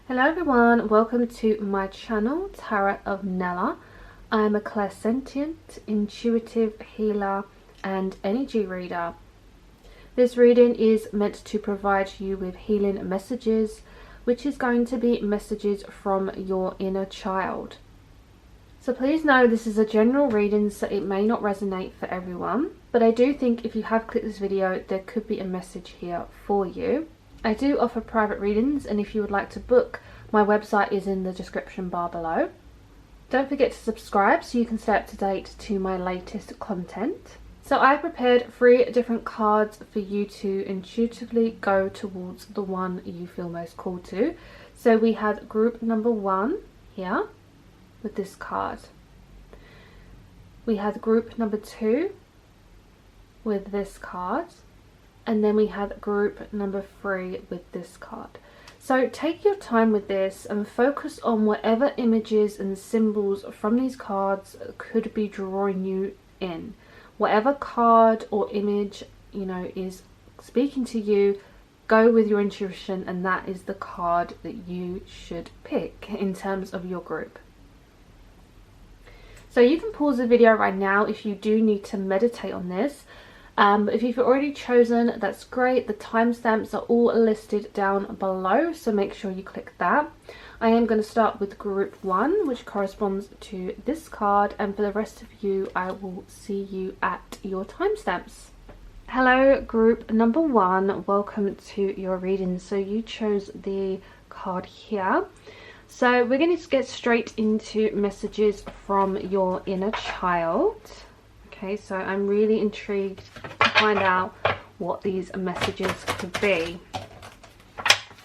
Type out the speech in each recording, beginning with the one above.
Hello everyone, welcome to my channel, Tarot of Nella. I'm a clairsentient, intuitive healer and energy reader. This reading is meant to provide you with healing messages, which is going to be messages from your inner child. So please know this is a general reading, so it may not resonate for everyone, but I do think if you have clicked this video, there could be a message here for you. I do offer private readings, and if you would like to book, my website is in the description bar below. Don't forget to subscribe so you can stay up to date to my latest content. So I prepared 3 different cards for you to intuitively go towards the one you feel most called to. So we had group number 1 here with this card. We had group number 2 with this card. And then we had group number 3 with this card. So take your time with this and focus on whatever images and symbols from these cards could be drawing you in. Whatever card or image, is speaking to you, go with your intuition, and that is the card that you should pick in terms of your group. So you can pause the video right now if you do need to meditate on this. But if you've already chosen, that's great. The timestamps are all listed down below, so make sure you click that. I am going to start with group 1, which corresponds to this card, and for the rest of you, I will see you at your timestamps. Hello group number 1, welcome to your reading. So you chose the card here. So we're going to get straight into messages from your inner child. Okay, so I'm really intrigued to find out what these messages could be.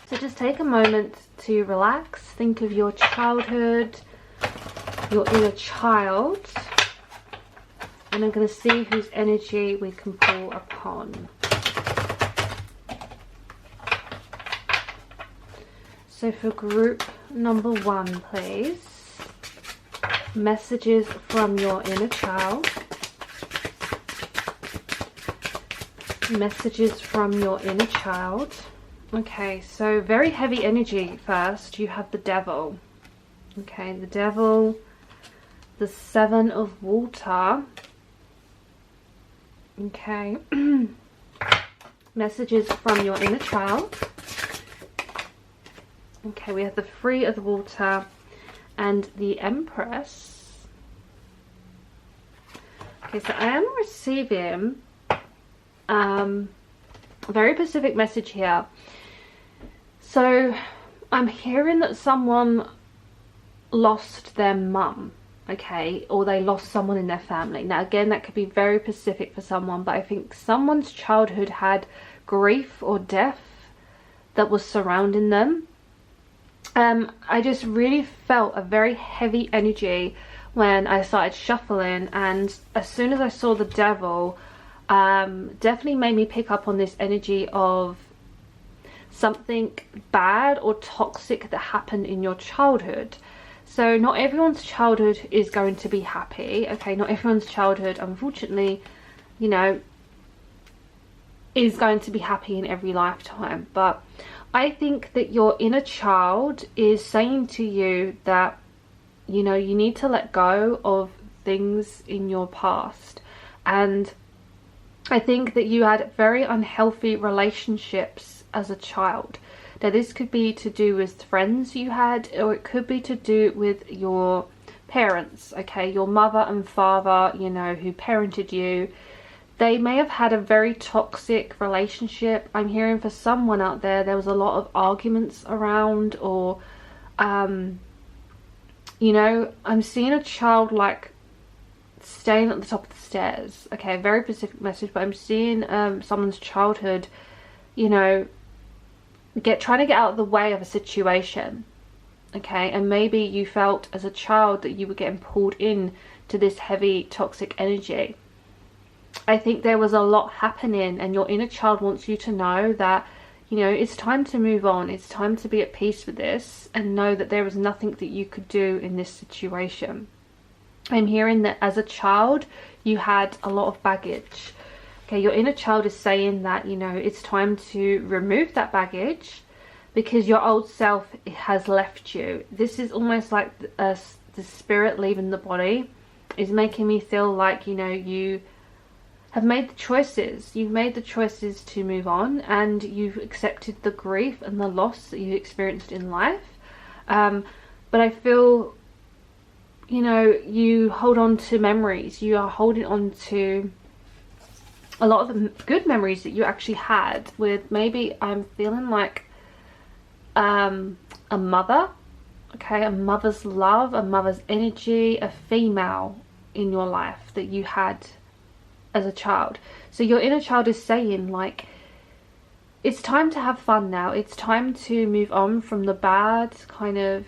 So just take a moment to relax, think of your childhood, your inner child, and I'm going to see whose energy we can pull upon. So for group number 1, please, messages from your inner child. Messages from your inner child. Okay, so very heavy energy first. You have the devil. Okay, the devil, the 7 of water. Okay. Messages from your inner child. Okay, we have the 3 of the water and the Empress. Okay, so I am receiving a very specific message here. So I'm hearing that someone lost their mum, okay, or they lost someone in their family. Now again, that could be very specific for someone, but I think someone's childhood had grief or death that was surrounding them. I just really felt a very heavy energy when I started shuffling, and as soon as I saw the devil, definitely made me pick up on this energy of something bad or toxic that happened in your childhood. So not everyone's childhood is going to be happy, okay? Not everyone's childhood, unfortunately, is going to be happy in every lifetime. But I think that your inner child is saying to you that, you need to let go of things in your past. And I think that you had very unhealthy relationships as a child. Now this could be to do with friends you had, or it could be to do with your parents, okay? Your mother and father, who parented you. They may have had a very toxic relationship. I'm hearing for someone out there was a lot of arguments around, or I'm seeing a child like staying at the top of the stairs. Okay, a very specific message, but I'm seeing someone's childhood, trying to get out of the way of a situation. Okay, and maybe you felt as a child that you were getting pulled in to this heavy toxic energy. I think there was a lot happening, and your inner child wants you to know that, it's time to move on. It's time to be at peace with this and know that there is nothing that you could do in this situation. I'm hearing that as a child you had a lot of baggage. Okay, your inner child is saying that, it's time to remove that baggage because your old self has left you. This is almost like the spirit leaving the body is making me feel like, you know, you have made the choices. You've made the choices to move on, and you've accepted the grief and the loss that you experienced in life. But I feel, you know, you hold on to memories. You are holding on to a lot of the good memories that you actually had with, maybe I'm feeling like a mother, okay, a mother's love, a mother's energy, a female in your life that you had as a child. So your inner child is saying, like, it's time to have fun now. It's time to move on from the bad kind of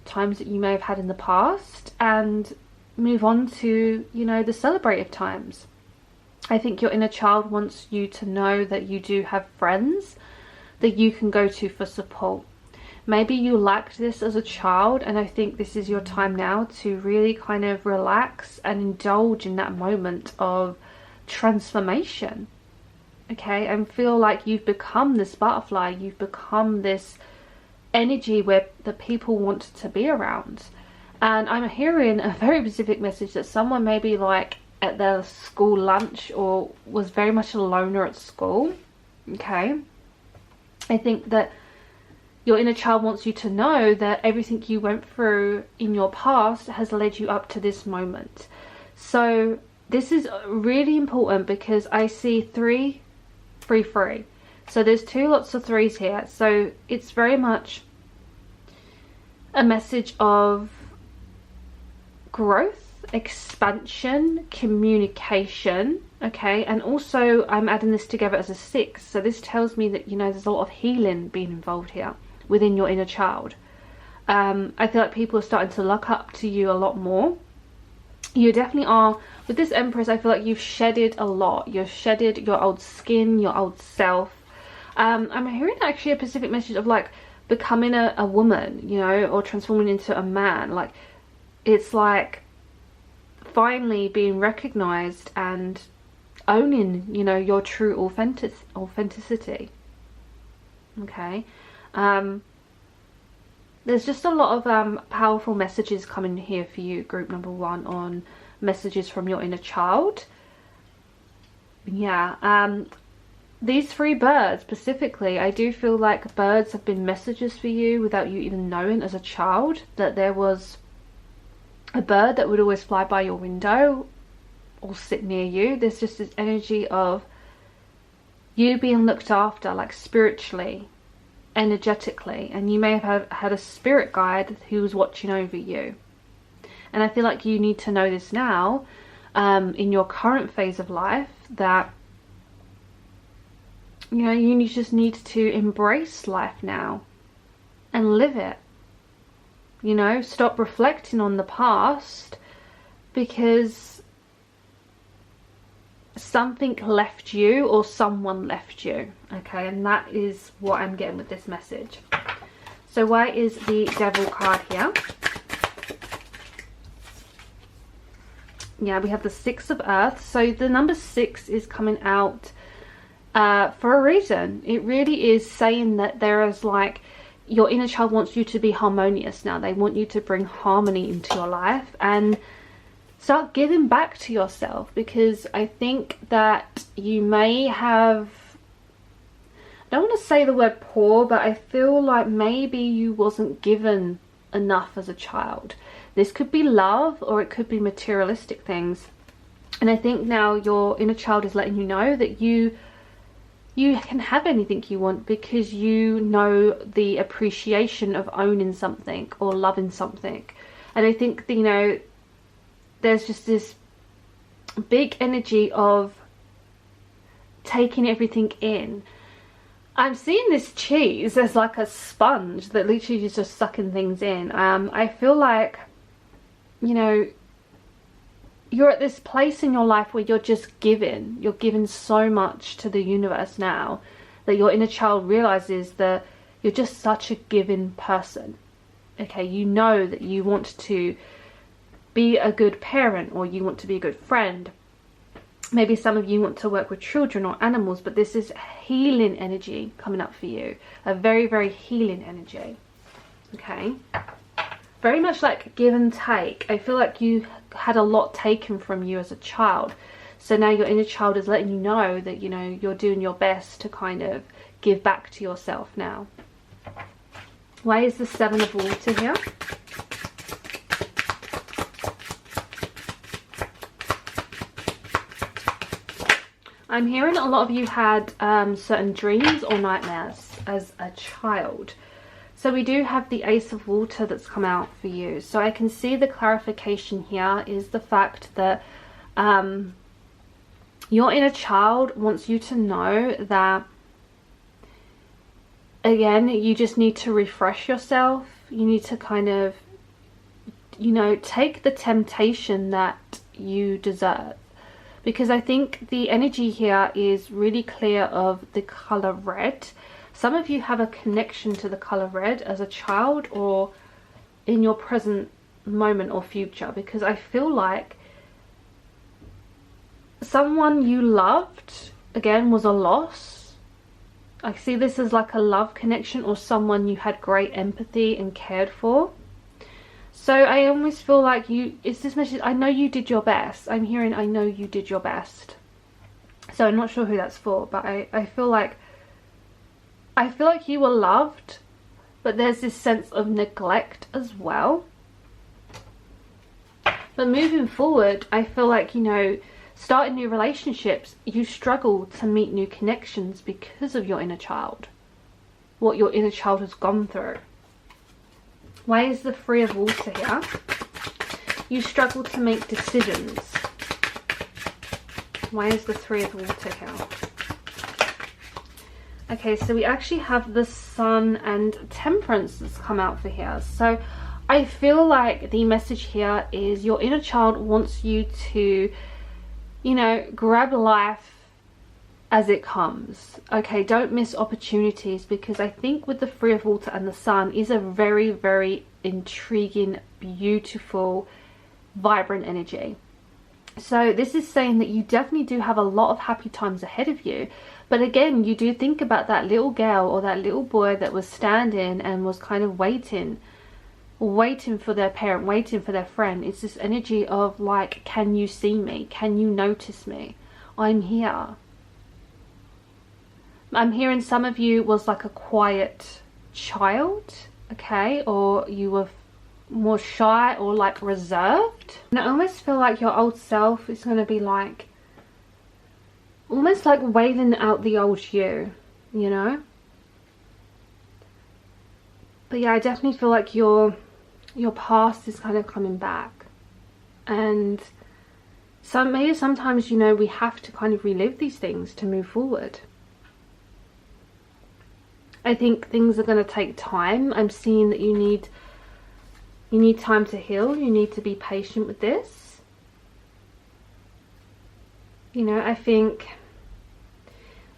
times that you may have had in the past and move on to, you know, the celebrative times. I think your inner child wants you to know that you do have friends that you can go to for support. Maybe you lacked this as a child, and I think this is your time now to really kind of relax and indulge in that moment of transformation, okay, and feel like you've become this butterfly. You've become this energy where the people want to be around. And I'm hearing a very specific message that someone may be like at their school lunch or was very much a loner at school, okay. I think that your inner child wants you to know that everything you went through in your past has led you up to this moment. So this is really important because I see 3, 3, 3. So there's 2 lots of 3s here. So it's very much a message of growth, expansion, communication, okay. And also I'm adding this together as a 6. So this tells me that, you know, there's a lot of healing being involved here within your inner child. I feel like people are starting to look up to you a lot more. You definitely are. With this Empress, I feel like you've shedded a lot. You've shedded your old skin, your old self. I'm hearing actually a specific message of like becoming a woman, you know, or transforming into a man. Like, it's like finally being recognized and owning, you know, your true authenticity, okay. There's just a lot of powerful messages coming here for you, group number 1, on messages from your inner child. Yeah, these 3 birds specifically, I do feel like birds have been messages for you without you even knowing as a child, that there was a bird that would always fly by your window or sit near you. There's just this energy of you being looked after, like spiritually, energetically, and you may have had a spirit guide who was watching over you. And I feel like you need to know this now, in your current phase of life, that, you know, you just need to embrace life now and live it. You know, stop reflecting on the past because something left you or someone left you, okay. And that is what I'm getting with this message. So why is the Devil card here? Yeah, we have the 6 of Earth. So the number 6 is coming out for a reason. It really is saying that there is, like, your inner child wants you to be harmonious now. They want you to bring harmony into your life and start giving back to yourself, because I think that you may have, I don't want to say the word poor, but I feel like maybe you wasn't given enough as a child. This could be love or it could be materialistic things. And I think now your inner child is letting you know that you can have anything you want, because you know the appreciation of owning something or loving something. And I think, you know, there's just this big energy of taking everything in. I'm seeing this cheese as like a sponge that literally is just sucking things in. I feel like, you know, you're at this place in your life where you're just giving. You're giving so much to the universe now that your inner child realizes that you're just such a giving person. Okay, you know that you want to be a good parent, or you want to be a good friend, maybe some of you want to work with children or animals, but this is healing energy coming up for you. A very, very healing energy. Okay. Very much like give and take. I feel like you had a lot taken from you as a child. So now your inner child is letting you know that, you know, you're doing your best to kind of give back to yourself now. Why is the Seven of Water here? I'm hearing a lot of you had certain dreams or nightmares as a child. So we do have the Ace of Water that's come out for you. So I can see the clarification here is the fact that your inner child wants you to know that, again, you just need to refresh yourself. You need to kind of, you know, take the temptation that you deserve. Because I think the energy here is really clear of the color red. Some of you have a connection to the color red as a child or in your present moment or future, because I feel like someone you loved, again, was a loss. I see this as like a love connection or someone you had great empathy and cared for. So I almost feel like it's this message, I know you did your best. I'm hearing, I know you did your best. So I'm not sure who that's for, but I feel like you were loved, but there's this sense of neglect as well. But moving forward, I feel like, you know, starting new relationships, you struggle to meet new connections because of your inner child. What your inner child has gone through. Why is the Three of Water here? You struggle to make decisions. Why is the Three of Water here? Okay, so we actually have the Sun and Temperance that's come out for here. So I feel like the message here is your inner child wants you to, you know, grab life as it comes. Okay, don't miss opportunities, because I think with the Three of Water and the Sun is a very, very intriguing, beautiful, vibrant energy. So this is saying that you definitely do have a lot of happy times ahead of you. But again, you do think about that little girl or that little boy that was standing and was kind of waiting for their parent, waiting for their friend. It's this energy of like, can you see me? Can you notice me? I'm here. I'm hearing some of you was like a quiet child, okay, or you were more shy or like reserved. And I almost feel like your old self is going to be like, almost like wailing out the old you, you know. But yeah, I definitely feel like your past is kind of coming back. And maybe sometimes, you know, we have to kind of relive these things to move forward. I think things are going to take time. I'm seeing that you need time to heal. You need to be patient with this. You know, I think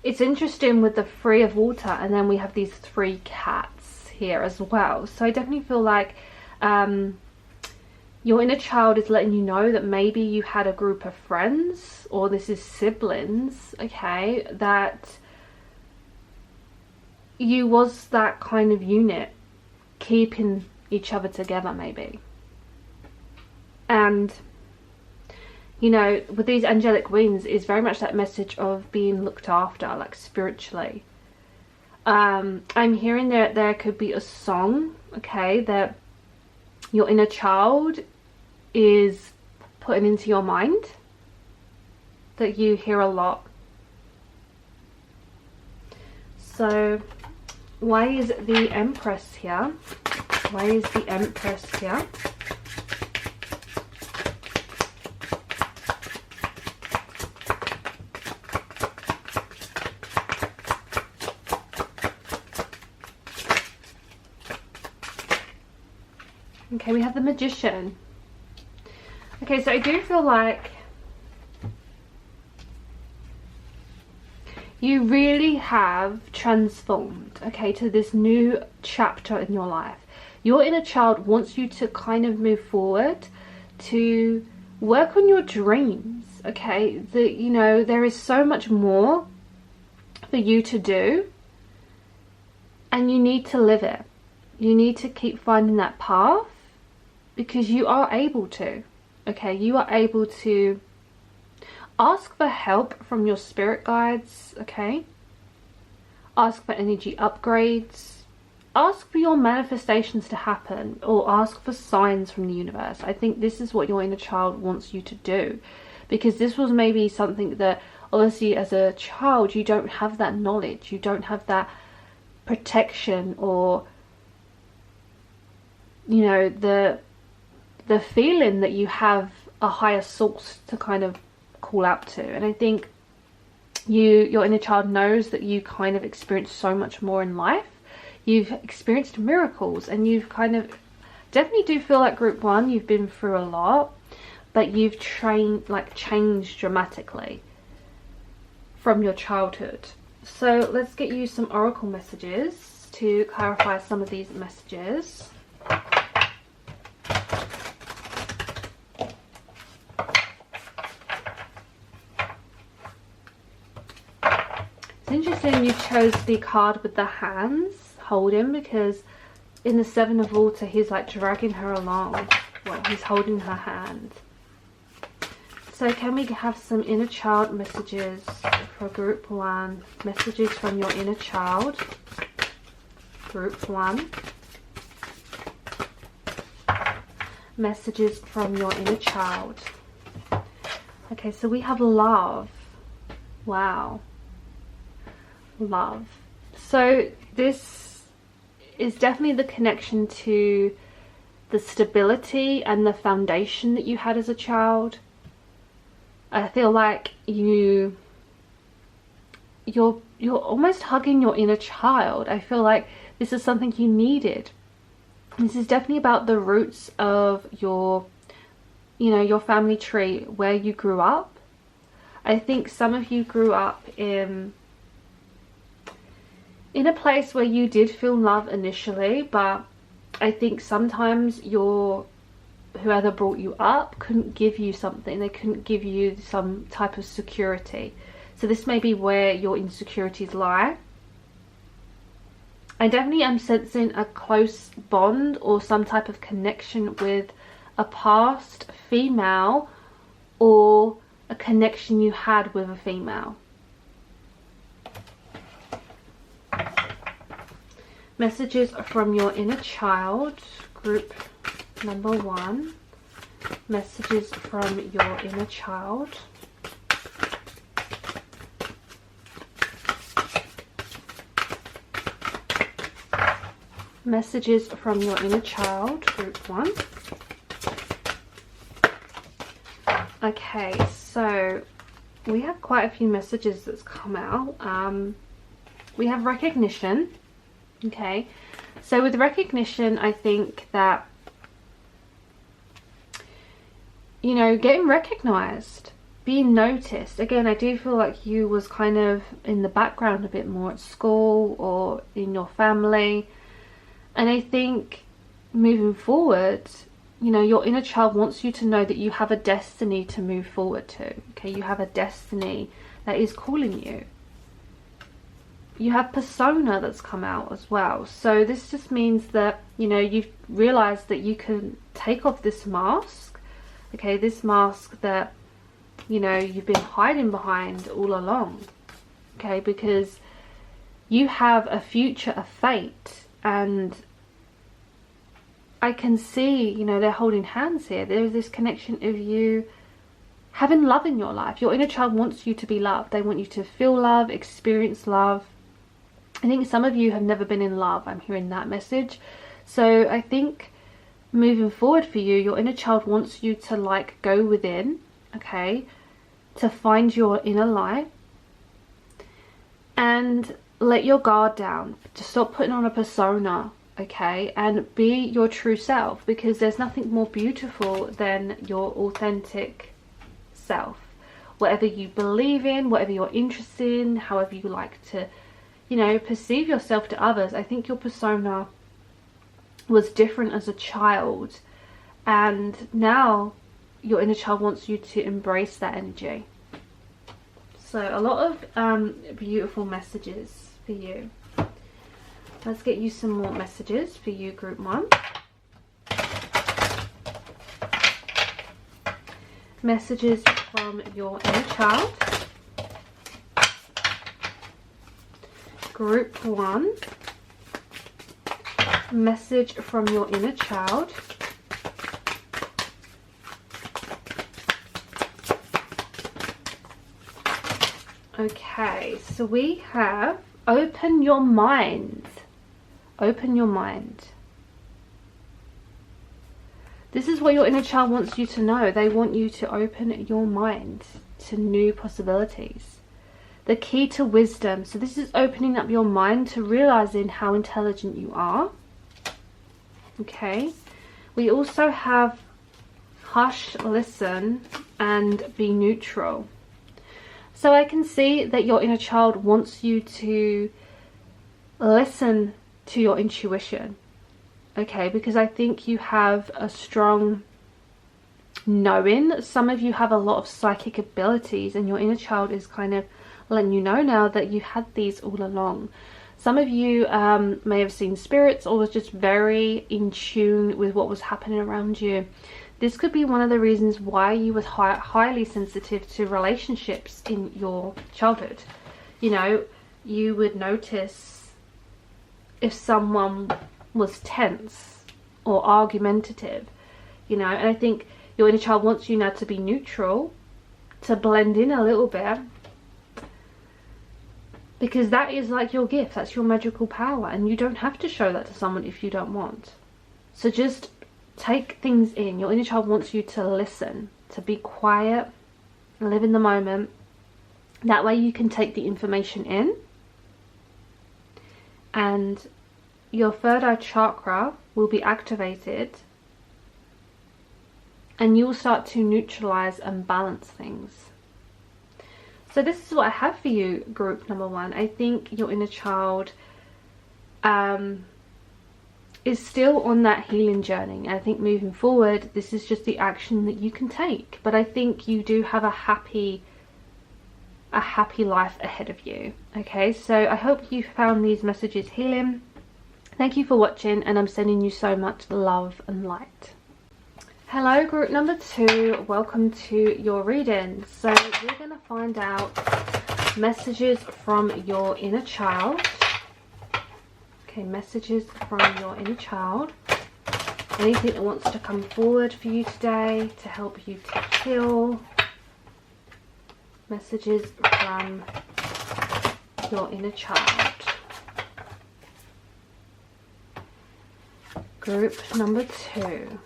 it's interesting with the Three of Water, and then we have these three cats here as well. So I definitely feel like your inner child is letting you know that maybe you had a group of friends, or this is siblings, okay, that you was that kind of unit keeping each other together maybe. And you know, with these angelic wings is very much that message of being looked after, like spiritually. I'm hearing that there could be a song, okay, that your inner child is putting into your mind, that you hear a lot. So why is the Empress here? Why is the Empress here? Okay, we have the Magician. Okay, so I do feel like you really have transformed, okay, to this new chapter in your life. Your inner child wants you to kind of move forward, to work on your dreams, okay? You know, there is so much more for you to do, and you need to live it. You need to keep finding that path, because you are able to, okay? You are able to ask for help from your spirit guides, okay? Ask for energy upgrades. Ask for your manifestations to happen, or ask for signs from the universe. I think this is what your inner child wants you to do, because this was maybe something that obviously as a child you don't have that knowledge, you don't have that protection, or you know, the feeling that you have a higher source to kind of call out to. And I think your inner child knows that you kind of experienced so much more in life. You've experienced miracles, and you've kind of definitely do feel like group 1, you've been through a lot, but you've changed dramatically from your childhood. So let's get you some oracle messages to clarify some of these messages. It's interesting you chose the card with the hands holding, because in the 7 of water he's like dragging her along. Well, he's holding her hand. So can we have some inner child messages for group 1? Messages from your inner child, group 1. Messages from your inner child. Okay, so we have love. Wow. Love. So this is definitely the connection to the stability and the foundation that you had as a child. I feel like you're almost hugging your inner child. I feel like this is something you needed. This is definitely about the roots of your, you know, your family tree, where you grew up. I think some of you grew up in a place where you did feel love initially, but I think sometimes whoever brought you up couldn't give you something. They couldn't give you some type of security. So this may be where your insecurities lie. I definitely am sensing a close bond or some type of connection with a past female, or a connection you had with a female. Messages from your inner child, group number 1. Messages from your inner child. Messages from your inner child, group 1. Okay, so we have quite a few messages that's come out. We have recognition. Okay, so with recognition, I think that, you know, getting recognized, being noticed. Again, I do feel like you was kind of in the background a bit more at school or in your family. And I think moving forward, you know, your inner child wants you to know that you have a destiny to move forward to. Okay, you have a destiny that is calling you. You have persona that's come out as well. So this just means that, you know, you've realized that you can take off this mask. Okay, this mask that, you know, you've been hiding behind all along. Okay, because you have a future, a fate. And I can see, you know, they're holding hands here. There's this connection of you having love in your life. Your inner child wants you to be loved. They want you to feel love, experience love. I think some of you have never been in love. I'm hearing that message. So I think moving forward for you, your inner child wants you to like go within, okay, to find your inner light and let your guard down. To stop putting on a persona, okay, and be your true self, because there's nothing more beautiful than your authentic self. Whatever you believe in, whatever you're interested in, however you like to, you know, perceive yourself to others. I think your persona was different as a child, and now your inner child wants you to embrace that energy. So a lot of beautiful messages for you. Let's get you some more messages for you, group 1. Messages from your inner child. Group 1. Message from your inner child. Okay, so we have open your mind. Open your mind. This is what your inner child wants you to know. They want you to open your mind to new possibilities. The key to wisdom. So this is opening up your mind to realizing how intelligent you are. Okay. We also have hush, listen, and be neutral. So I can see that your inner child wants you to listen to your intuition. Okay, because I think you have a strong knowing. Some of you have a lot of psychic abilities, and your inner child is kind of letting you know now that you had these all along. Some of you may have seen spirits, or was just very in tune with what was happening around you. This could be one of the reasons why you were highly sensitive to relationships in your childhood. You know, you would notice if someone was tense or argumentative, you know, and I think your inner child wants you now to be neutral, to blend in a little bit, because that is like your gift, that's your magical power, and you don't have to show that to someone if you don't want. So just take things in. Your inner child wants you to listen, to be quiet, live in the moment. That way you can take the information in, and your third eye chakra will be activated, and you will start to neutralize and balance things. So this is what I have for you, group number 1. I think your inner child is still on that healing journey. I think moving forward, this is just the action that you can take. But I think you do have a happy life ahead of you. Okay, so I hope you found these messages healing. Thank you for watching, and I'm sending you so much love and light. Hello, group number 2. Welcome to your reading. So we're going to find out messages from your inner child. Okay, messages from your inner child. Anything that wants to come forward for you today to help you to heal. Messages from your inner child. Group number 2.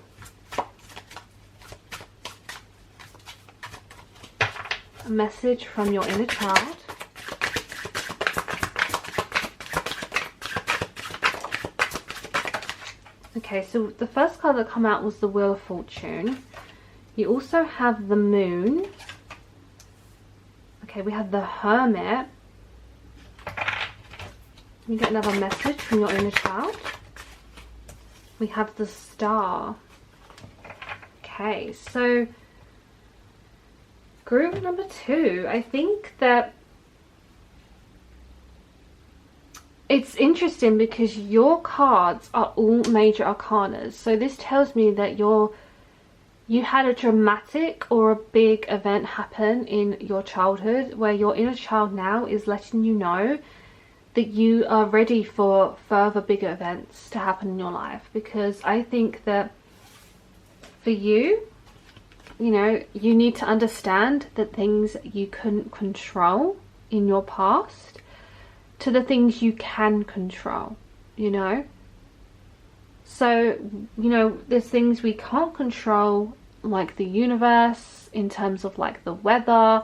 A message from your inner child. Okay, so the first card that came out was the Wheel of Fortune. You also have the Moon. Okay, we have the Hermit. You get another message from your inner child. We have the Star. Okay, so group number 2, I think that it's interesting because your cards are all major arcanas. So this tells me that you had a dramatic or a big event happen in your childhood, where your inner child now is letting you know that you are ready for further bigger events to happen in your life. Because I think that for you, you know, you need to understand that things you couldn't control in your past to the things you can control, you know. So, you know, there's things we can't control, like the universe, in terms of like the weather.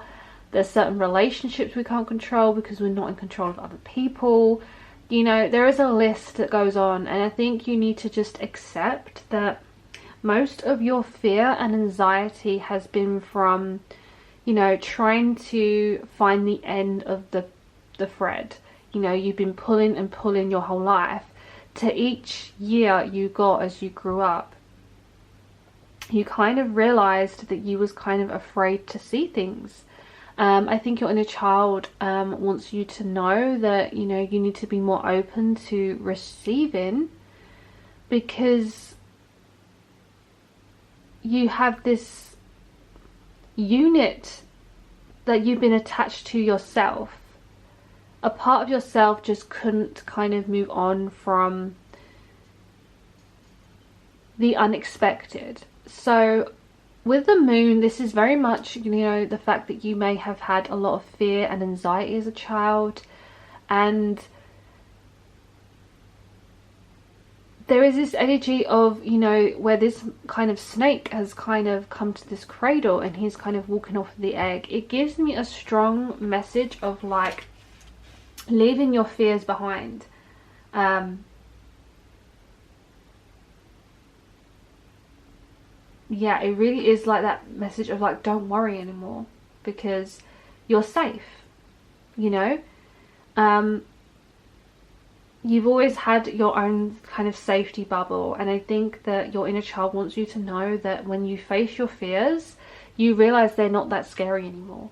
There's certain relationships we can't control because we're not in control of other people. You know, there is a list that goes on, and I think you need to just accept that most of your fear and anxiety has been from, you know, trying to find the end of the thread. You know, you've been pulling and pulling your whole life. To each year you got as you grew up, you kind of realized that you was kind of afraid to see things. I think your inner child wants you to know that, you know, you need to be more open to receiving, because you have this unit that you've been attached to yourself. A part of yourself just couldn't kind of move on from the unexpected. So with the moon, this is very much, you know, the fact that you may have had a lot of fear and anxiety as a child, and there is this energy of, you know, where this kind of snake has kind of come to this cradle and he's kind of walking off the egg. It gives me a strong message of like leaving your fears behind. Yeah, it really is like that message of like, don't worry anymore because you're safe, you know. You've always had your own kind of safety bubble, and I think that your inner child wants you to know that when you face your fears, you realize they're not that scary anymore.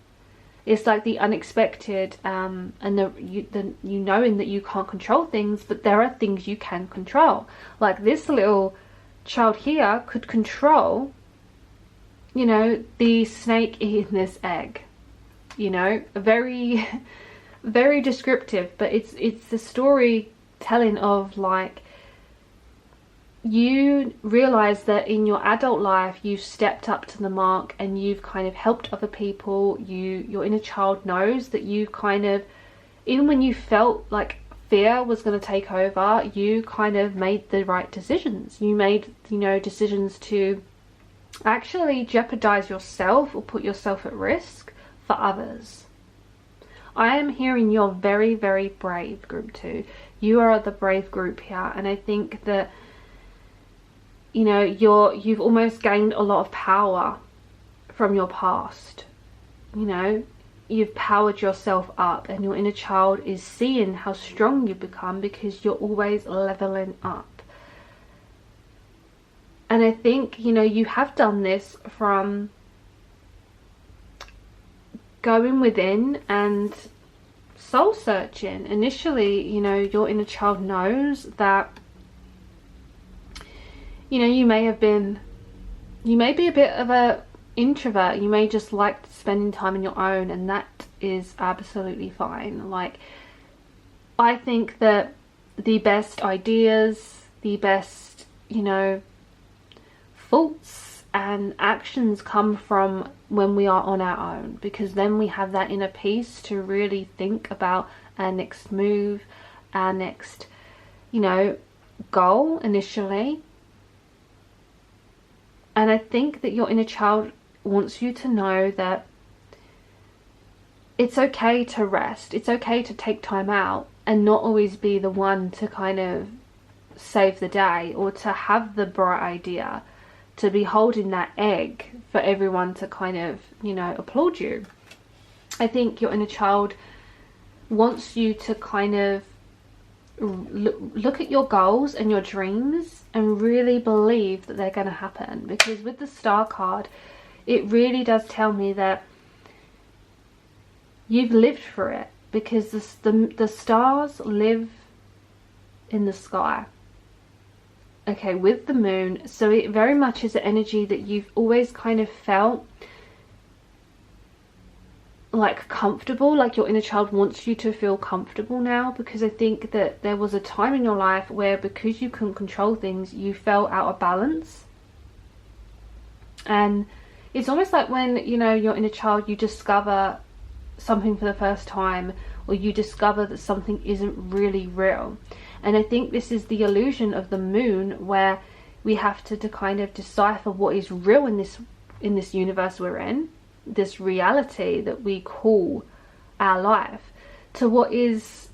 It's like the unexpected, and you knowing that you can't control things, but there are things you can control. Like this little child here could control, you know, the snake eating this egg, you know, very very descriptive, but it's the storytelling of like, you realize that in your adult life you've stepped up to the mark and you've kind of helped other people. Your inner child knows that you've kind of, even when you felt like fear was going to take over, you kind of made the right decisions. You made, you know, decisions to actually jeopardize yourself or put yourself at risk for others. I am hearing you're very, very brave, group 2. You are the brave group here, and I think that, you know, you've almost gained a lot of power from your past. You know, you've powered yourself up, and your inner child is seeing how strong you've become because you're always leveling up. And I think, you know, you have done this from going within and soul searching. Initially, you know, your inner child knows that, you know, you may be a bit of a introvert. You may just like spending time on your own, and that is absolutely fine. Like, I think that the best ideas, the best, you know, thoughts and actions come from when we are on our own, because then we have that inner peace to really think about our next move, our next, you know, goal initially. And I think that your inner child wants you to know that it's okay to rest. It's okay to take time out and not always be the one to kind of save the day or to have the bright idea, to be holding that egg for everyone to kind of, you know, applaud you. I think your inner child wants you to kind of look at your goals and your dreams and really believe that they're going to happen, because with the star card, it really does tell me that you've lived through it, because the stars live in the sky. Okay, with the moon, so it very much is an energy that you've always kind of felt like comfortable, like your inner child wants you to feel comfortable now, because I think that there was a time in your life where, because you couldn't control things, you felt out of balance. And it's almost like when, you know, your inner child, you discover something for the first time, or you discover that something isn't really real. And I think this is the illusion of the moon, where we have to kind of decipher what is real in this universe we're in, this reality that we call our life, to what is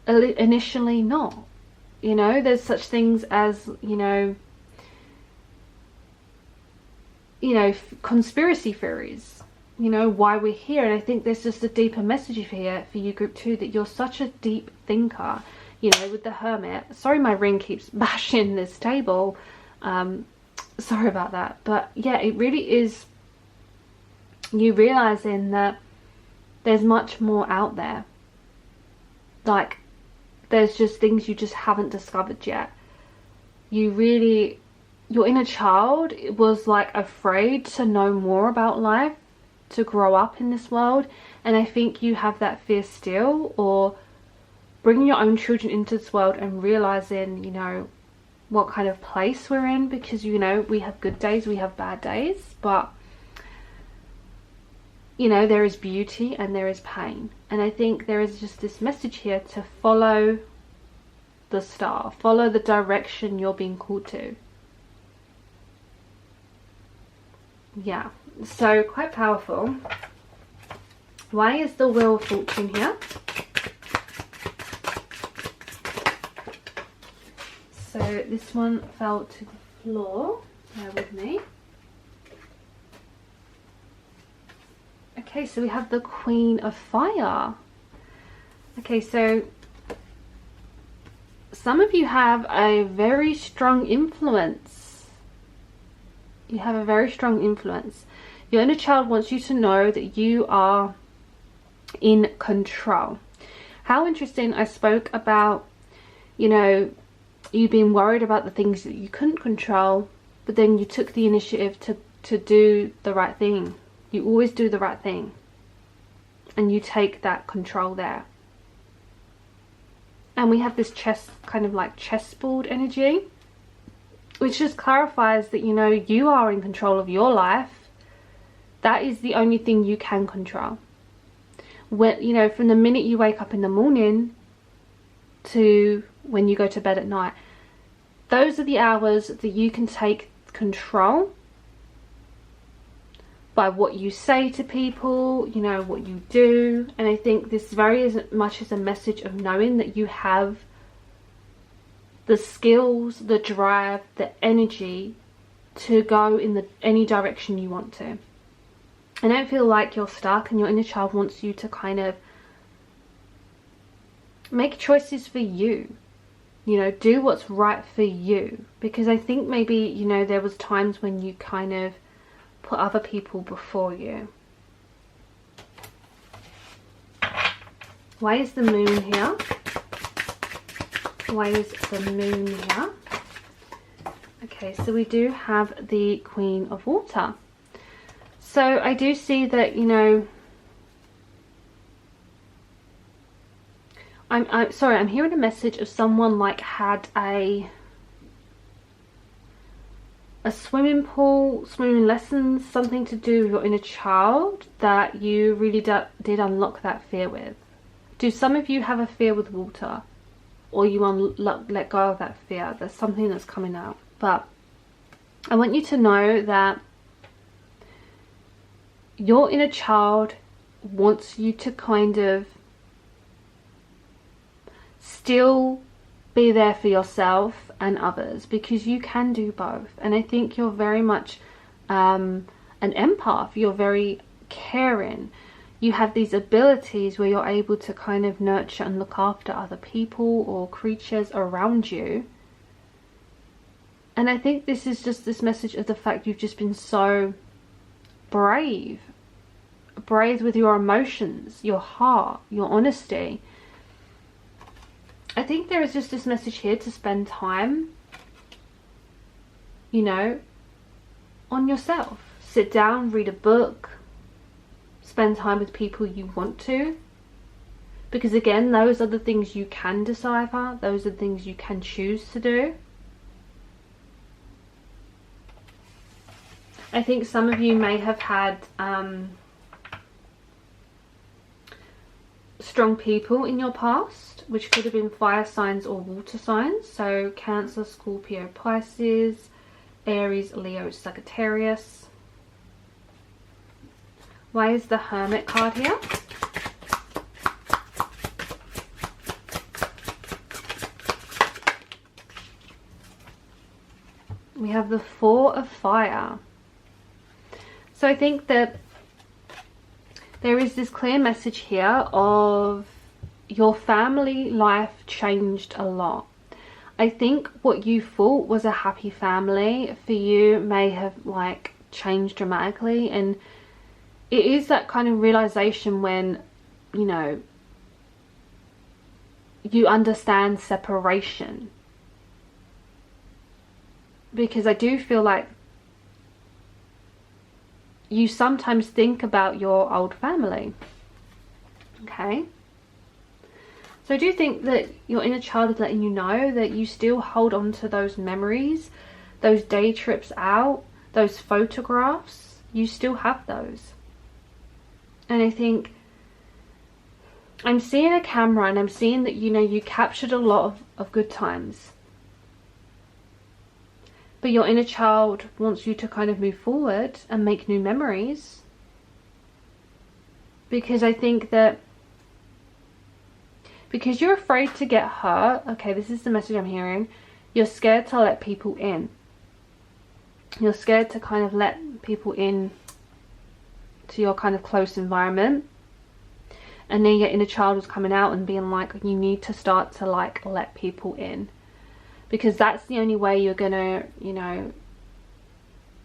initially not. You know, there's such things as, you know, conspiracy theories, you know, why we're here. And I think there's just a deeper message here for you, group 2, that you're such a deep thinker, you know, with the Hermit. Sorry, my ring keeps bashing this table. sorry about that. But yeah, it really is you realizing that there's much more out there. Like, there's just things you just haven't discovered yet. Your inner child was like afraid to know more about life, to grow up in this world, and I think you have that fear still, or bringing your own children into this world and realizing, you know, what kind of place we're in, because, you know, we have good days, we have bad days, but, you know, there is beauty and there is pain. And I think there is just this message here to follow the star, follow the direction you're being called to. Yeah, so quite powerful. Why is the Wheel of Fortune here? So this one fell to the floor. Bear with me. Okay, so we have the Queen of Fire. Okay, so some of you have a very strong influence. You have a very strong influence. Your inner child wants you to know that you are in control. How interesting. I spoke about, you know, you being worried about the things that you couldn't control, but then you took the initiative to do the right thing. You always do the right thing, and you take that control there. And we have this chess, kind of like chessboard energy, which just clarifies that, you know, you are in control of your life. That is the only thing you can control. When, you know, from the minute you wake up in the morning to when you go to bed at night, those are the hours that you can take control by what you say to people, you know, what you do. And I think this very much is a message of knowing that you have the skills, the drive, the energy to go in any direction you want to. I don't feel like you're stuck, and your inner child wants you to kind of make choices for you. You know, do what's right for you. Because I think maybe, you know, there was times when you kind of put other people before you. Why is the Moon here? Why is the Moon here? Okay, so we do have the Queen of Water. So I do see that, you know, I'm sorry, I'm hearing a message of someone like had a swimming pool, swimming lessons, something to do with your inner child that you really did unlock that fear with. Do some of you have a fear with water, or you let go of that fear? There's something that's coming out. But I want you to know that your inner child wants you to kind of still be there for yourself and others, because you can do both. And I think you're very much an empath. You're very caring. You have these abilities where you're able to kind of nurture and look after other people or creatures around you. And I think this is just this message of the fact you've just been so brave with your emotions, your heart, your honesty. I think there is just this message here to spend time, you know, on yourself. Sit down, read a book, spend time with people you want to. Because again, those are the things you can decipher. Those are the things you can choose to do. I think some of you may have had strong people in your past, which could have been fire signs or water signs. So Cancer, Scorpio, Pisces, Aries, Leo, Sagittarius. Why is the Hermit card here? We have the Four of Fire. So I think that there is this clear message here of your family life changed a lot. I think what you thought was a happy family for you may have like changed dramatically, and it is that kind of realization when, you know, you understand separation. Because I do feel like you sometimes think about your old family. Okay, so I do think that your inner child is letting you know that you still hold on to those memories, those day trips out, those photographs. You still have those. And I think I'm seeing a camera, and I'm seeing that, you know, you captured a lot of good times. But your inner child wants you to kind of move forward and make new memories. Because I think that because you're afraid to get hurt, okay, this is the message I'm hearing, you're scared to let people in. You're scared to kind of let people in to your kind of close environment. And then your inner child was coming out and being like, you need to start to like let people in. Because that's the only way you're gonna, you know,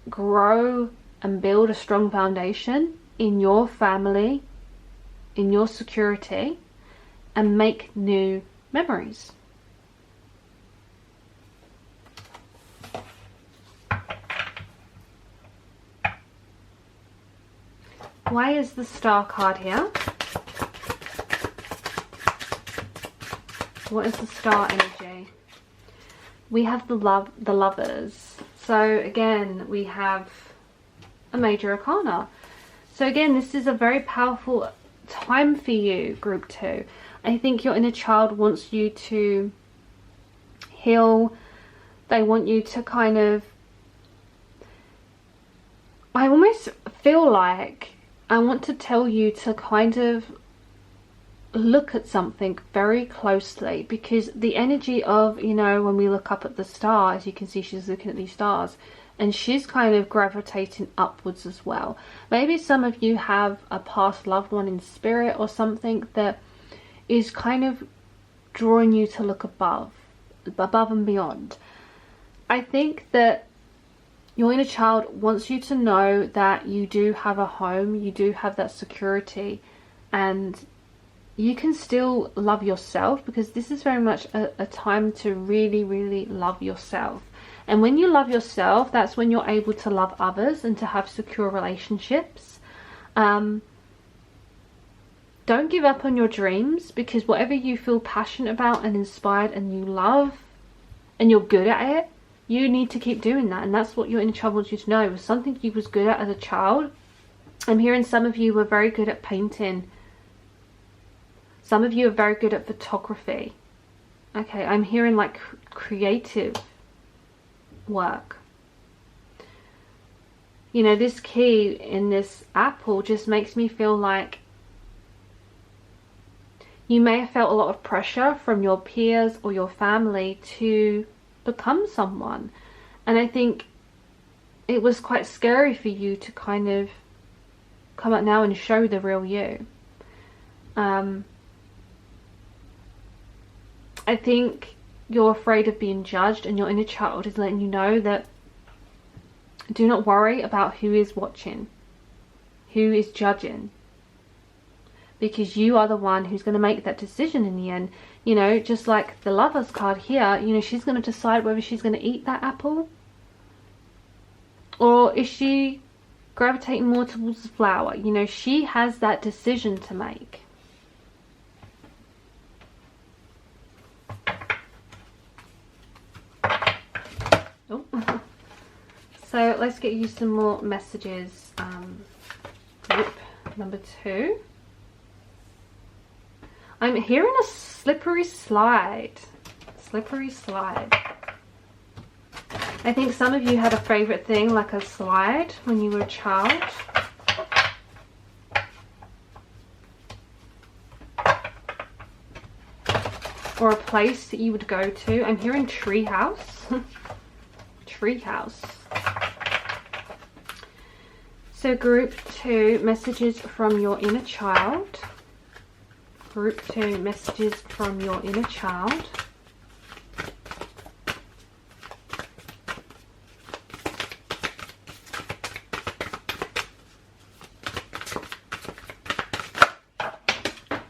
grow and build a strong foundation in your family, in your security, and make new memories. Why is the Star card here? What is the Star energy? We have the Lovers. So again, we have a major arcana. So again, this is a very powerful time for you, group 2. I think your inner child wants you to heal. They want you to kind of, I almost feel like I want to tell you to kind of look at something very closely, because the energy of, you know, when we look up at the star, as you can see, she's looking at these stars and she's kind of gravitating upwards as well. Maybe some of you have a past loved one in spirit or something that is kind of drawing you to look above and beyond. I think that your inner child wants you to know that you do have a home, you do have that security, and you can still love yourself, because this is very much a time to really, really love yourself. And when you love yourself, that's when you're able to love others and to have secure relationships. Don't give up on your dreams, because whatever you feel passionate about and inspired and you love and you're good at it, you need to keep doing that. And that's what your inner child wants you to know. It was something you was good at as a child. I'm hearing some of you were very good at painting. Some of you are very good at photography. Okay, I'm hearing like creative work. You know, this key in this apple just makes me feel like you may have felt a lot of pressure from your peers or your family to become someone. And I think it was quite scary for you to kind of come out now and show the real you. I think you're afraid of being judged, and your inner child is letting you know that do not worry about who is watching, who is judging, because you are the one who's going to make that decision in the end. You know, just like the Lovers card here, you know, she's going to decide whether she's going to eat that apple, or is she gravitating more towards the flower. You know, she has that decision to make. Oh. So let's get you some more messages. Group number 2. I'm hearing a slippery slide. Slippery slide. I think some of you had a favorite thing like a slide when you were a child. Or a place that you would go to. I'm hearing treehouse. Treehouse. So group 2, messages from your inner child. Group 2, messages from your inner child.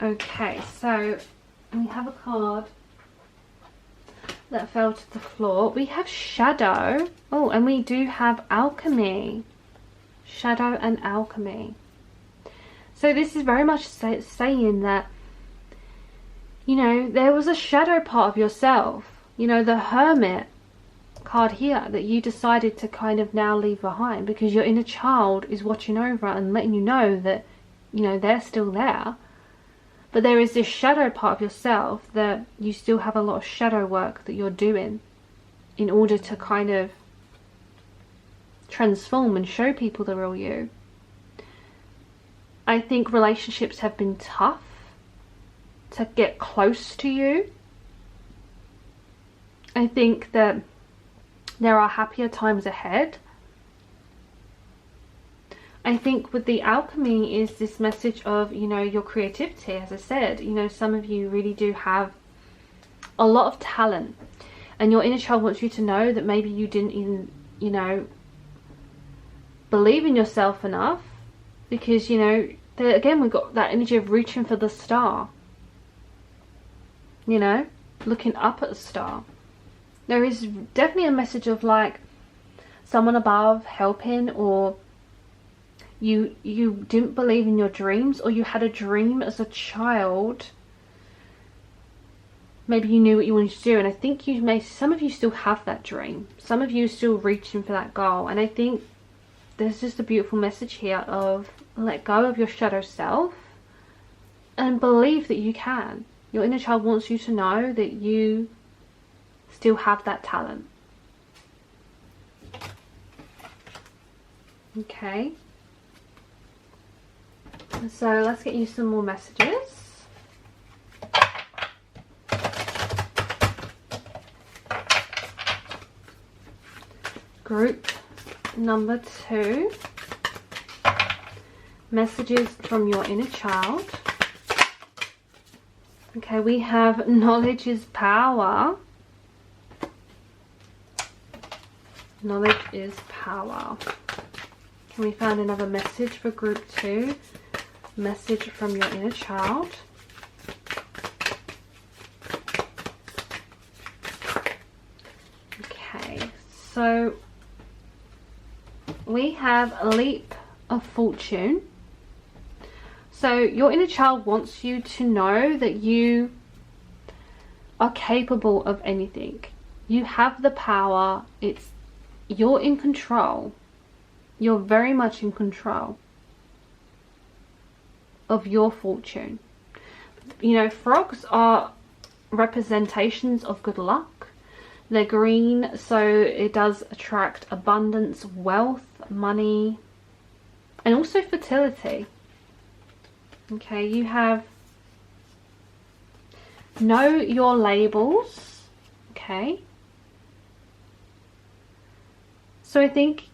Okay, so we have a card that fell to the floor. We have shadow. Oh, and we do have alchemy. Shadow and alchemy. So this is very much saying that, you know, there was a shadow part of yourself. You know, the Hermit card here that you decided to kind of now leave behind because your inner child is watching over and letting you know that, you know, they're still there. But there is this shadow part of yourself that you still have a lot of shadow work that you're doing in order to kind of transform and show people the real you. I think relationships have been tough to get close to you. I think that there are happier times ahead. I think with the alchemy is this message of, you know, your creativity. As I said, you know, some of you really do have a lot of talent, and your inner child wants you to know that maybe you didn't even, you know, believe in yourself enough, because, you know, again, we've got that energy of reaching for the star, you know, looking up at the star. There is definitely a message of like someone above helping, or you didn't believe in your dreams, or you had a dream as a child. Maybe you knew what you wanted to do, and I think some of you still have that dream. Some of you are still reaching for that goal, and I think there's just a beautiful message here of let go of your shadow self and believe that you can. Your inner child wants you to know that you still have that talent. Okay. So let's get you some more messages. Group number 2. Messages from your inner child. Okay, we have knowledge is power. Knowledge is power. Can we find another message for group 2? Message from your inner child. Okay, so we have a leap of fortune. So your inner child wants you to know that you are capable of anything. You have the power. You're in control. You're very much in control of your fortune. You know, frogs are representations of good luck. They're green, so it does attract abundance, wealth, money, and also fertility. Okay, you have know your labels. Okay, so I think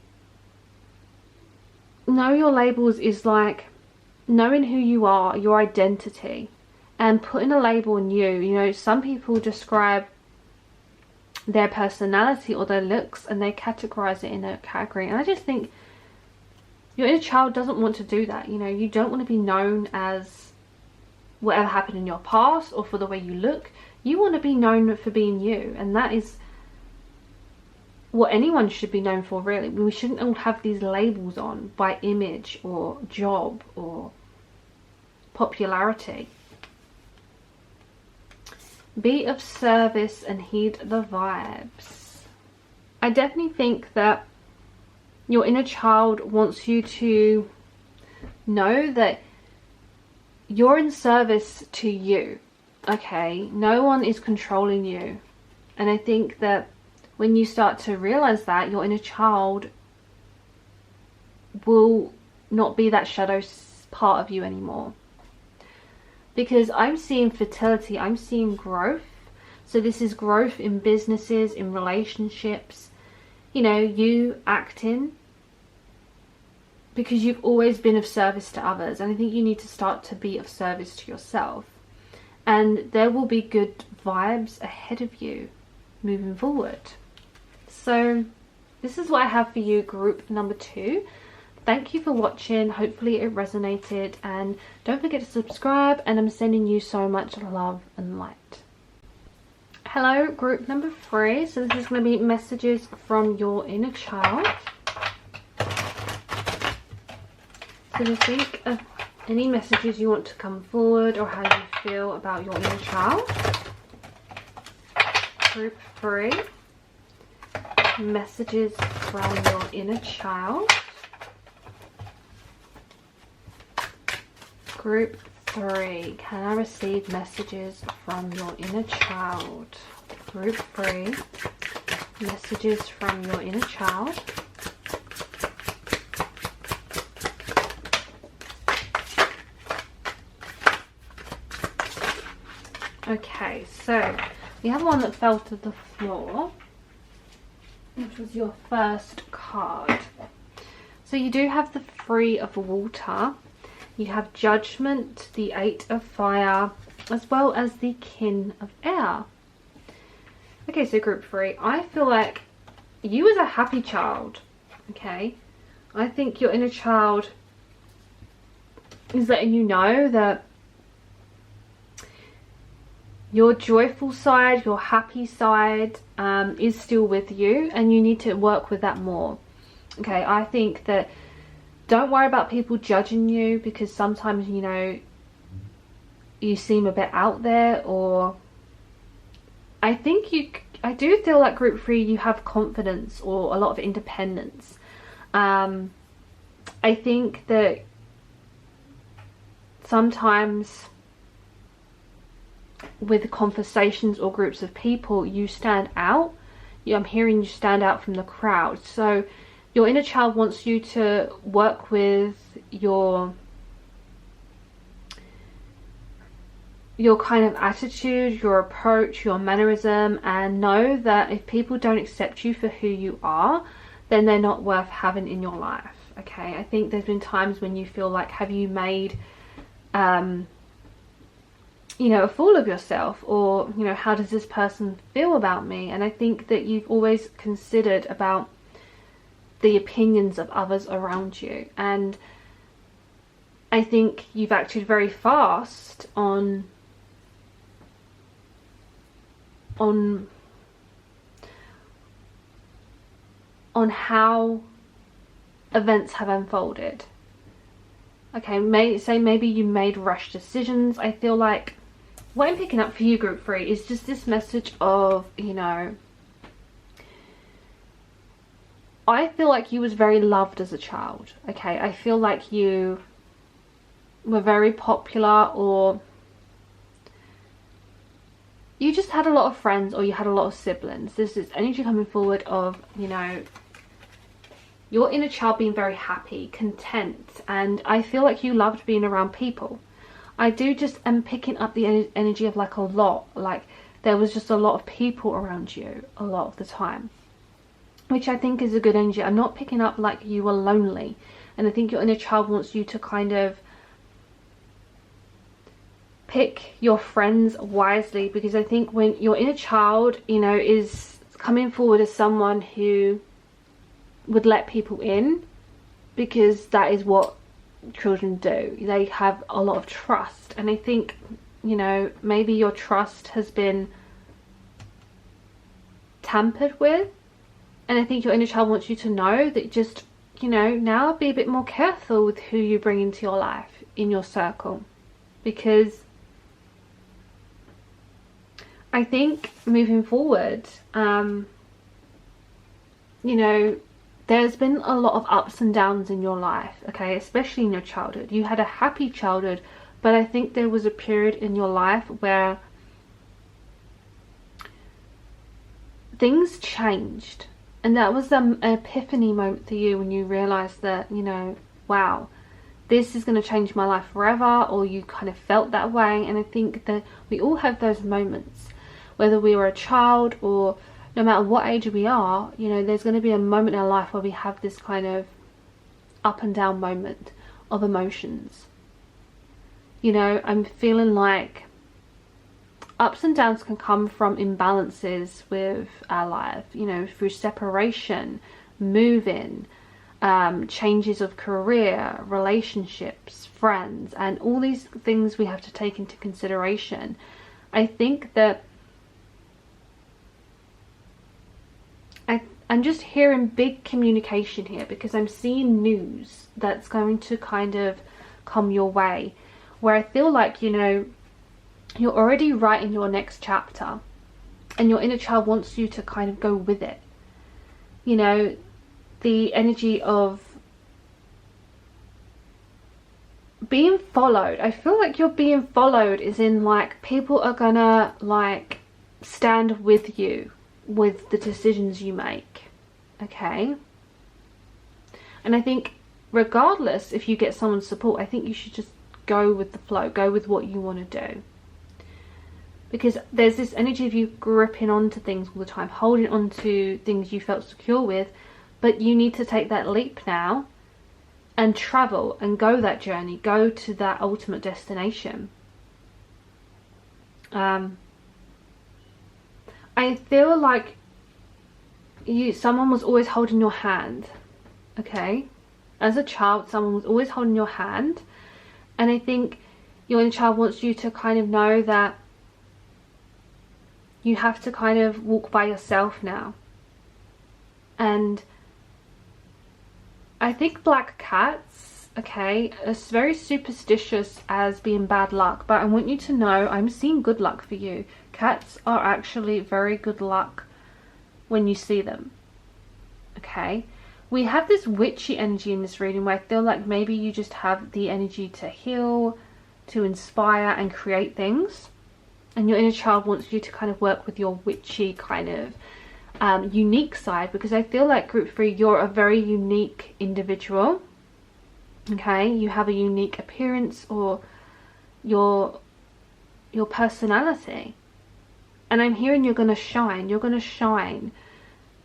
know your labels is like knowing who you are, your identity, and putting a label on you. You know, some people describe their personality or their looks and they categorize it in a category, and I just think your inner child doesn't want to do that. You know, you don't want to be known as whatever happened in your past or for the way you look. You want to be known for being you, and that is what anyone should be known for, really. We shouldn't all have these labels on by image or job or popularity. Be of service and heed the vibes. I definitely think that your inner child wants you to know that you're in service to you. Okay, no one is controlling you. And I think that when you start to realize that, your inner child will not be that shadow part of you anymore. Because I'm seeing fertility, I'm seeing growth. So this is growth in businesses, in relationships. You know, you acting because you've always been of service to others. And I think you need to start to be of service to yourself. And there will be good vibes ahead of you moving forward. So this is what I have for you, group number 2. thank you for watching. Hopefully it resonated, and don't forget to subscribe, and I'm sending you so much love and light. Hello, group number 3. So this is going to be messages from your inner child. So to think of any messages you want to come forward, or how you feel about your inner child. Group 3, messages from your inner child. Group 3, can I receive messages from your inner child? Group 3, messages from your inner child. Okay, so we have one that fell to the floor, which was your first card. So you do have the 3 of water, you have judgment, the 8 of fire, as well as the king of air. Okay, so group 3, I feel like you was a happy child. Okay, I think your inner child is letting you know that your joyful side, your happy side is still with you, and you need to work with that more. Okay, I think that don't worry about people judging you, because sometimes, you know, you seem a bit out there, or I do feel like group 3, you have confidence or a lot of independence. I think that sometimes with conversations or groups of people, you stand out. I'm hearing you stand out from the crowd. So your inner child wants you to work with your kind of attitude, your approach, your mannerism, and know that if people don't accept you for who you are, then they're not worth having in your life. Okay, I think there's been times when you feel like, have you made you know, a fool of yourself, or, you know, how does this person feel about me? And I think that you've always considered about the opinions of others around you, and I think you've acted very fast on how events have unfolded. Okay, maybe you made rash decisions. I feel like what I'm picking up for you, group 3, is just this message of, you know, I feel like you was very loved as a child. Okay, I feel like you were very popular, or you just had a lot of friends, or you had a lot of siblings. This is energy coming forward of, you know, your inner child being very happy, content, and I feel like you loved being around people. I do just am picking up the energy of like a lot, like there was just a lot of people around you a lot of the time, which I think is a good energy. I'm not picking up like you were lonely, and I think your inner child wants you to kind of pick your friends wisely, because I think when your inner child, you know, is coming forward as someone who would let people in, because that is what children do. They have a lot of trust, and I think, you know, maybe your trust has been tampered with, and I think your inner child wants you to know that, just, you know, now be a bit more careful with who you bring into your life, in your circle, because I think moving forward, you know, there's been a lot of ups and downs in your life, okay, especially in your childhood. You had a happy childhood, but I think there was a period in your life where things changed, and that was an epiphany moment for you, when you realized that, you know, wow, this is going to change my life forever, or you kind of felt that way. And I think that we all have those moments, whether we were a child or no matter what age we are, you know, there's going to be a moment in our life where we have this kind of up and down moment of emotions. You know, I'm feeling like ups and downs can come from imbalances with our life, you know, through separation, moving, changes of career, relationships, friends, and all these things we have to take into consideration. I think that I'm just hearing big communication here, because I'm seeing news that's going to kind of come your way, where I feel like, you know, you're already writing your next chapter and your inner child wants you to kind of go with it. You know, the energy of being followed. I feel like you're being followed, is in like people are gonna like stand with you with the decisions you make. Okay, and I think regardless if you get someone's support, I think you should just go with the flow, go with what you want to do, because there's this energy of you gripping onto things all the time, holding on to things you felt secure with, but you need to take that leap now and travel and go that journey, go to that ultimate destination. I feel like someone was always holding your hand. Okay, as a child someone was always holding your hand, and I think your inner child wants you to kind of know that you have to kind of walk by yourself now. And I think black cats, okay, are very superstitious as being bad luck, but I want you to know I'm seeing good luck for you. Cats are actually very good luck when you see them. Okay, we have this witchy energy in this reading, where I feel like maybe you just have the energy to heal, to inspire and create things, and your inner child wants you to kind of work with your witchy kind of unique side, because I feel like group 3, you're a very unique individual. Okay, you have a unique appearance, or your personality, and I'm hearing you're going to shine. You're going to shine,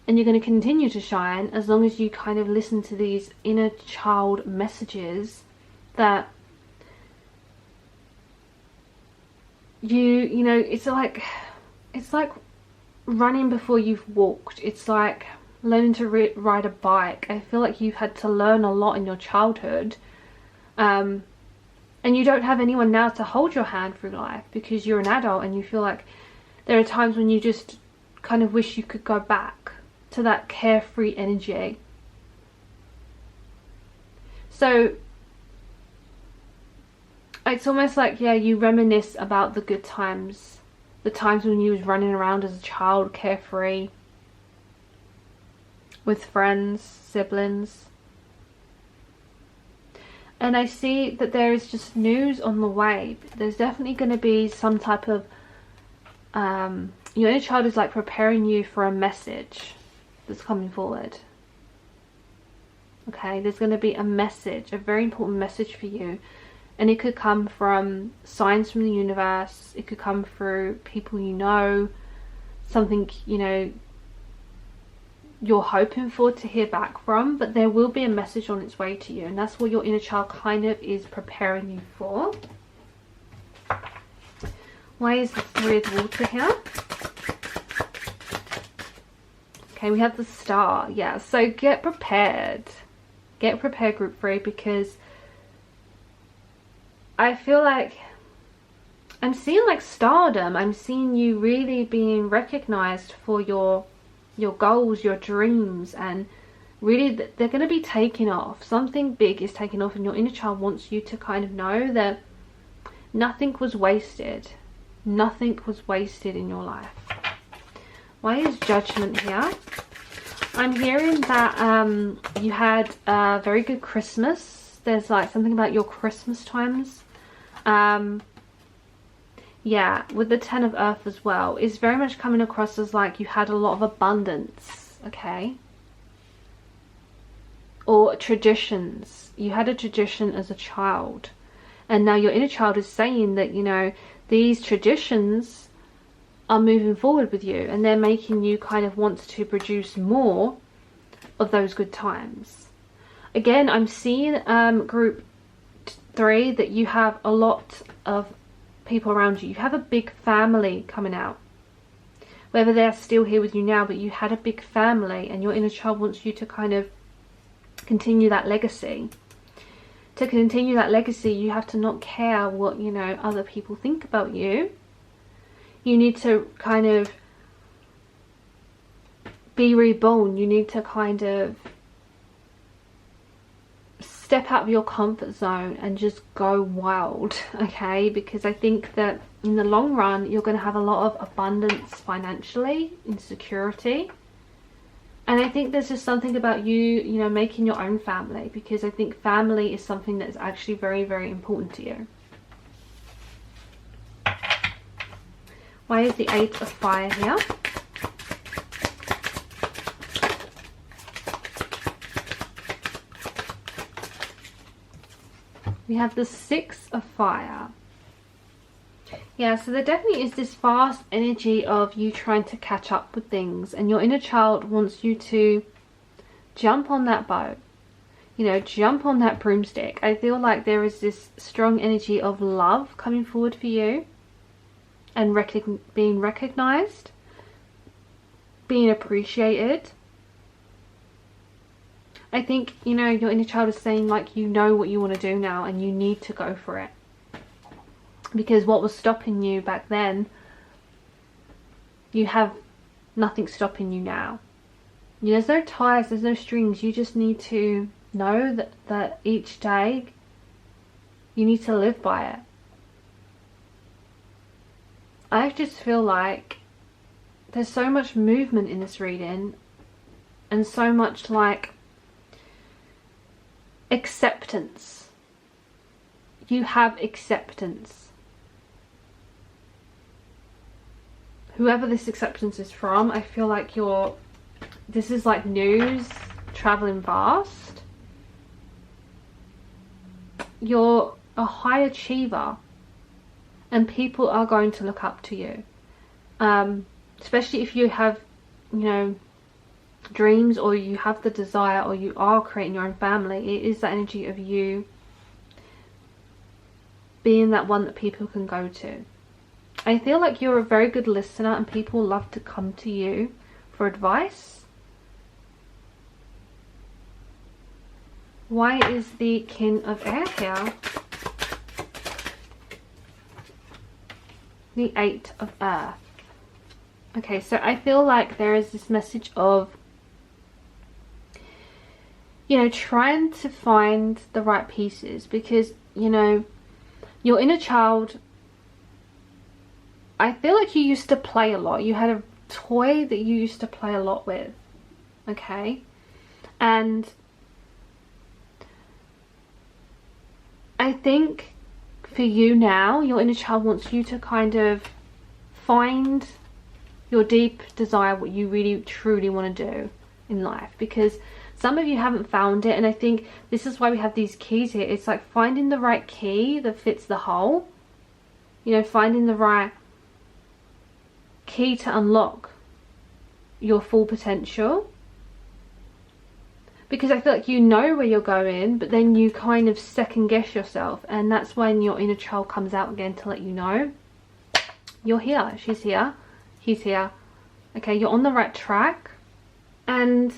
and you're going to continue to shine as long as you kind of listen to these inner child messages that you know, it's like running before you've walked. It's like learning to ride a bike. I feel like you've had to learn a lot in your childhood, and you don't have anyone now to hold your hand through life, because you're an adult, and you feel like there are times when you just kind of wish you could go back to that carefree energy. So it's almost like, yeah, you reminisce about the good times, the times when you was running around as a child, carefree, with friends, siblings. And I see that there is just news on the way. There's definitely going to be some type of your inner child is like preparing you for a message that's coming forward. Okay, there's going to be a message, a very important message for you, and it could come from signs from the universe, it could come through people you know, something, you know, you're hoping for to hear back from, but there will be a message on its way to you, and that's what your inner child kind of is preparing you for. Why is the 3 of water here? Okay, we have the Star. Yeah, so get prepared. Get prepared, group 3, because I feel like I'm seeing like stardom. I'm seeing you really being recognized for your goals, your dreams, and really they're going to be taking off. Something big is taking off, and your inner child wants you to kind of know that nothing was wasted. Nothing was wasted in your life. Why is Judgment here? I'm hearing that you had a very good Christmas. There's like something about your Christmas times. Yeah, with the 10 of Earth as well, it's very much coming across as like you had a lot of abundance. Okay, or traditions. You had a tradition as a child, and now your inner child is saying that, you know, these traditions are moving forward with you, and they're making you kind of want to produce more of those good times. Again, I'm seeing group 3 that you have a lot of people around you. You have a big family coming out, whether they're still here with you now, but you had a big family, and your inner child wants you to kind of continue that legacy. To continue that legacy, you have to not care what, you know, other people think about you. You need to kind of be reborn. You need to kind of step out of your comfort zone and just go wild, okay? Because I think that in the long run, you're going to have a lot of abundance financially, in security. And I think there's just something about you, you know, making your own family, because I think family is something that is actually very, very important to you. Why is the Eight of Fire here? We have the Six of Fire. Yeah, so there definitely is this fast energy of you trying to catch up with things, and your inner child wants you to jump on that boat, you know, jump on that broomstick. I feel like there is this strong energy of love coming forward for you, and being recognized, being appreciated. I think, you know, your inner child is saying, like, you know what you want to do now and you need to go for it. Because what was stopping you back then, you have nothing stopping you now. You know, there's no ties, there's no strings. You just need to know that each day you need to live by it. I just feel like there's so much movement in this reading, and so much like acceptance. You have acceptance. Whoever this acceptance is from, I feel like this is like news traveling fast. You're a high achiever, and people are going to look up to you. Especially if you have, you know, dreams, or you have the desire, or you are creating your own family. It is that energy of you being that one that people can go to. I feel like you're a very good listener, and people love to come to you for advice. Why is the King of Air here? The Eight of Earth. Okay, so I feel like there is this message of, you know, trying to find the right pieces, because, you know, your inner child, I feel like you used to play a lot. You had a toy that you used to play a lot with, okay? And I think for you now, your inner child wants you to kind of find your deep desire, what you really truly want to do in life, because some of you haven't found it. And I think this is why we have these keys here. It's like finding the right key that fits the hole, you know, finding the right key to unlock your full potential. Because I feel like you know where you're going, but then you kind of second guess yourself, and that's when your inner child comes out again to let you know you're here, she's here, he's here. Okay, you're on the right track, and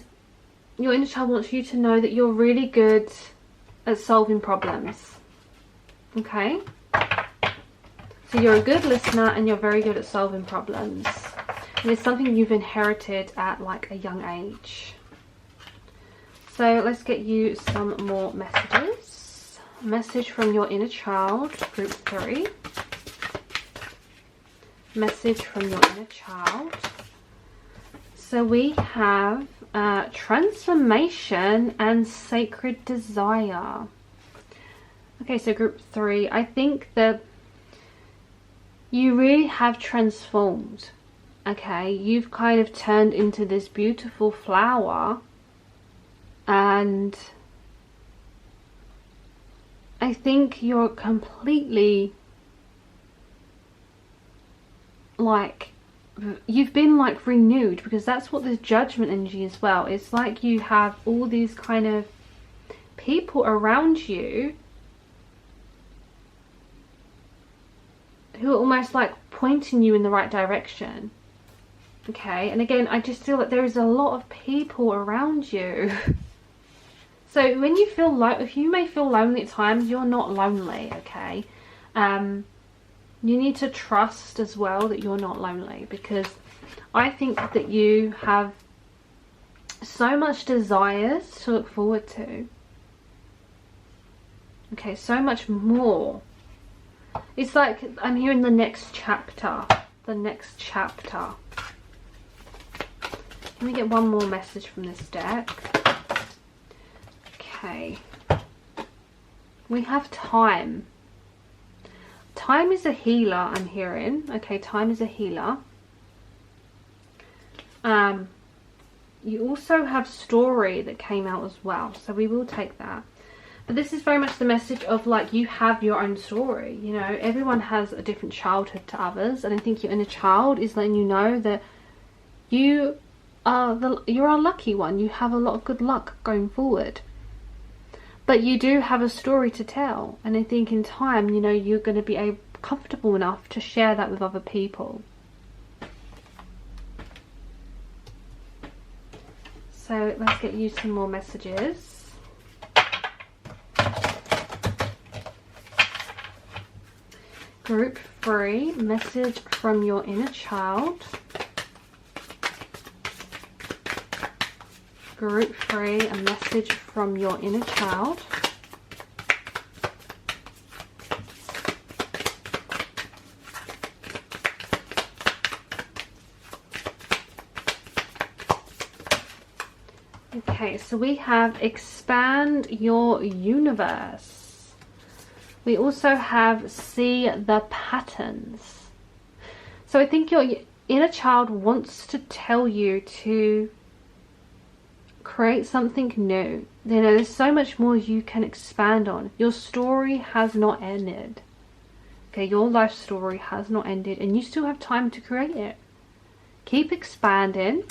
your inner child wants you to know that you're really good at solving problems. Okay, so you're a good listener, and you're very good at solving problems, and it's something you've inherited at like a young age. So let's get you some more messages. Message from your inner child, group 3. Message from your inner child. So we have transformation and sacred desire. Okay, so group 3. I think that you really have transformed. Okay, you've kind of turned into this beautiful flower. And I think you're completely, like, you've been like renewed, because that's what this judgment energy as well. It's like you have all these kind of people around you who are almost like pointing you in the right direction. Okay, and again, I just feel that there is a lot of people around you. So when you feel low, if you may feel lonely at times, you're not lonely, okay? You need to trust as well that you're not lonely, because I think that you have so much desires to look forward to. Okay, so much more. It's like I'm hearing the next chapter. The next chapter. Let me get one more message from this deck. Okay. We have time. Time is a healer, I'm hearing. Okay, time is a healer. You also have story that came out as well, so we will take that. But this is very much the message of, like, you have your own story. You know, everyone has a different childhood to others, and I think your inner child is letting you know that you're a lucky one. You have a lot of good luck going forward. But you do have a story to tell, and I think in time, you know, you're going to be comfortable enough to share that with other people. So let's get you some more messages. Group 3, message from your inner child. Group 3, a message from your inner child. Okay, so we have expand your universe. We also have see the patterns. So I think your inner child wants to tell you to create something new. You know, there's so much more you can expand on. Your story has not ended. Okay, your life story has not ended, and you still have time to create it. Keep expanding,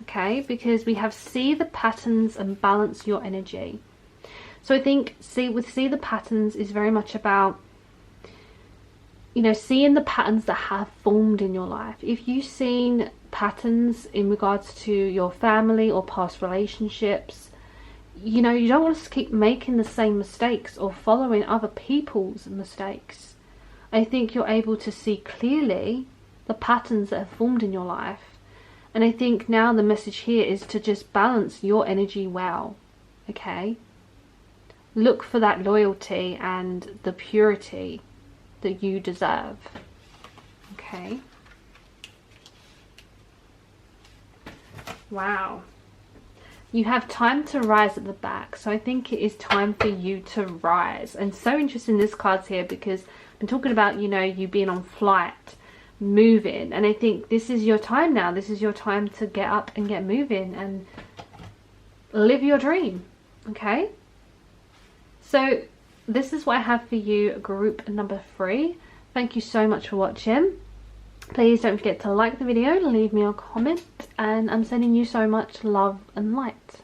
okay, because we have see the patterns and balance your energy. So I think see the patterns is very much about, you know, seeing the patterns that have formed in your life. If you've seen patterns in regards to your family or past relationships, you know, you don't want to keep making the same mistakes or following other people's mistakes. I think you're able to see clearly the patterns that have formed in your life. And I think now the message here is to just balance your energy well, okay? Look for that loyalty and the purity that you deserve, okay? Wow. You have time to rise at the back, so I think it is time for you to rise. And so interesting this card's here, because I'm talking about, you know, you being on flight, moving, and I think this is your time now. This is your time to get up and get moving and live your dream, okay? So this is what I have for you, group number 3. Thank you so much for watching. Please don't forget to like the video, leave me a comment, and I'm sending you so much love and light.